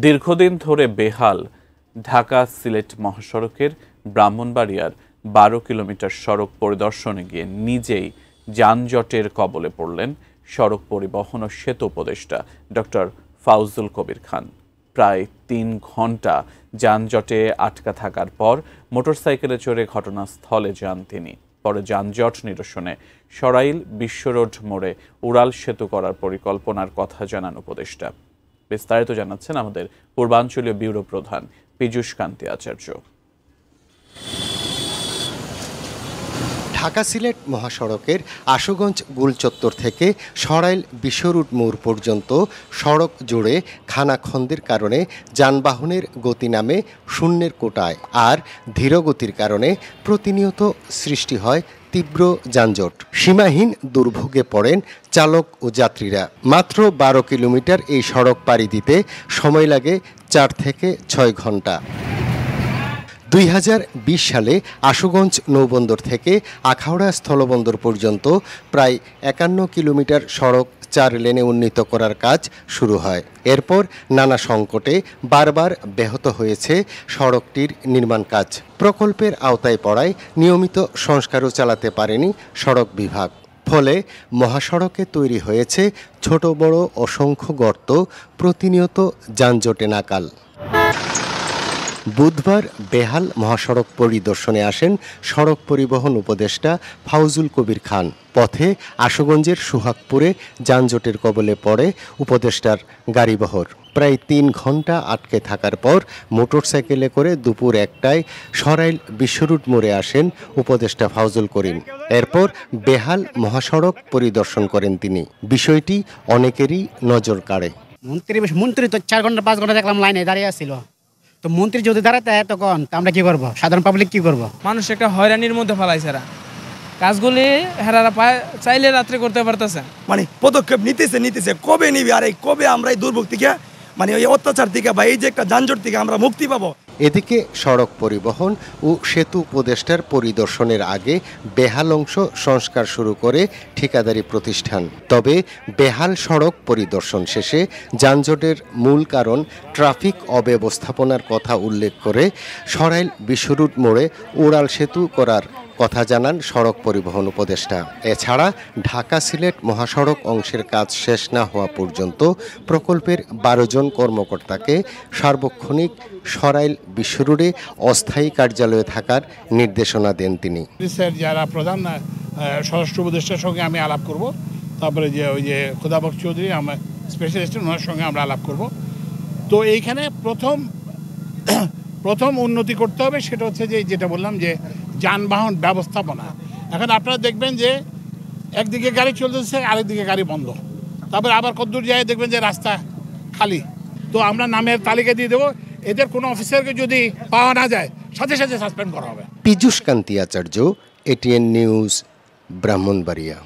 দীর্ঘদিন ধরে বেহাল ঢাকা সিলেট মহাসড়কের ব্রাহ্মণবাড়িয়ার ১২ কিলোমিটার সড়ক পরিদর্শনে গিয়ে নিজেই যানজটের কবলে পড়লেন সড়ক পরিবহন ও সেতু উপদেষ্টা ডক্টর ফাউজুল কবির খান। প্রায় ৩ ঘন্টা যানজটে আটকা থাকার পর মোটরসাইকেলে চড়ে ঘটনাস্থলে যান তিনি। পরে যানজট নিরসনে সরাইল বিশ্বরোড মোড়ে উড়াল সেতু করার পরিকল্পনার কথা জানান উপদেষ্টা। বিস্তারিত জানাচ্ছেন আমাদের পূর্বাঞ্চলীয় ব্যুরো প্রধান পীযূষ কান্তি আচার্য। ঢাকা সিলেট মহাসড়কের আশুগঞ্জ গুলচত্বর থেকে সরাইল বিশ্বরোড মোড় পর্যন্ত সড়ক জুড়ে খানাখন্দের কারণে যানবাহনের গতি নামে শূন্যের কোটায়, আর ধীরগতির কারণে প্রতিনিয়ত সৃষ্টি হয় তীব্র যানজট। সীমাহীন দুর্ভোগে পড়েন চালক ও যাত্রীরা। মাত্র ১২ কিলোমিটার এই সড়ক পাড়ি দিতে সময় লাগে ৪ থেকে ৬ ঘন্টা। ২০২০ সালে আশুগঞ্জ নৌবন্দর থেকে আখাউড়া স্থলবন্দর পর্যন্ত প্রায় ৫১ কিলোমিটার সড়ক ৪ লেনে উন্নীত করার কাজ শুরু হয়। এরপর নানা সংকটে বারবার ব্যাহত হয়েছে সড়কটির নির্মাণ কাজ। প্রকল্পের আওতায় পড়ায় নিয়মিত সংস্কারও চালাতে পারেনি সড়ক বিভাগ। ফলে মহাসড়কে তৈরি হয়েছে ছোট বড় অসংখ্য গর্ত, প্রতিনিয়ত যানজটে নাকাল। বুধবার বেহাল মহাসড়ক পরিদর্শনে আসেন সড়ক পরিবহন উপদেষ্টা ফাউজুল কবির খান। পথে আশুগঞ্জের সোহাগপুরে যানজটের কবলে পড়ে উপদেষ্টার গাড়িবহর। প্রায় ৩ ঘন্টা আটকে থাকার পর মোটরসাইকেলে করে দুপুর ১টায় সরাইল বিশ্বরোড মোড়ে আসেন উপদেষ্টা ফাউজুল করিম। এরপর বেহাল মহাসড়ক পরিদর্শন করেন তিনি। বিষয়টি অনেকেরই নজর কাড়ে। মন্ত্রী তো ৪ ঘন্টা ৫ ঘন্টা দেখলাম লাইনে দাঁড়িয়ে আসছিল। তো মন্ত্রী যদি দাঁড়াতে তখন আমরা কি করব? সাধারণ পাবলিক কি করব? মানুষ একটা হয়রানির মধ্যে ফেলাইছে। কাজগুলি হেরারা চাইলে রাত্রে করতে পারতেছে। মানে পদক্ষেপ নিতেছে কবে নিবে, আর এই কবে আমরা এই দুর্ভোগ থেকে, মানে এই অত্যাচার থেকে বা এই যে একটা যানজট থেকে আমরা মুক্তি পাবো। এদিকে সড়ক পরিবহন ও সেতু উপদেষ্টার পরিদর্শনের আগে বেহাল অংশ সংস্কার শুরু করে ঠিকাদারি প্রতিষ্ঠান। তবে বেহাল সড়ক পরিদর্শন শেষে যানজটের মূল কারণ ট্রাফিক অব্যবস্থাপনার কথা উল্লেখ করে সরাইল বিশ্বরোড মোড়ে উড়াল সেতু করার কথা জানান সড়ক পরিবহন উপদেষ্টা। এছাড়া ঢাকা সিলেট মহাসড়ক অংশের কাজ শেষ না হওয়া পর্যন্ত প্রকল্পের ১২ জন কর্মকর্তাকে সার্বক্ষণিক সরাইল বিশ্বরোডে অস্থায়ী কার্যালয়ে থাকার নির্দেশনা দেন তিনি। যারা প্রধান স্বরাষ্ট্র উপদেষ্টার সঙ্গে আমি আলাপ করব, তারপরে যে ওই যে খোদাবক্স চৌধুরী আমার স্পেশালিস্ট, ওনার সঙ্গে আমরা আলাপ করব। তো এইখানে প্রথম উন্নতি করতে হবে, সেটা হচ্ছে যে যেটা বললাম যে যানবাহন ব্যবস্থাপনা। এখন আপনারা দেখবেন যে একদিকে গাড়ি চলতেছে, আরেকদিকে গাড়ি বন্ধ, তারপরে আবার কতদূর যায় দেখবেন যে রাস্তা খালি। তো আমরা নামের তালিকা দিয়ে দেবো, এদের কোনো অফিসারকে যদি পাওয়া না যায় সাথে সাথে সাসপেন্ড করা হবে। পীযূষ কান্তি আচার্য, এটিএন নিউজ, ব্রাহ্মণবাড়িয়া।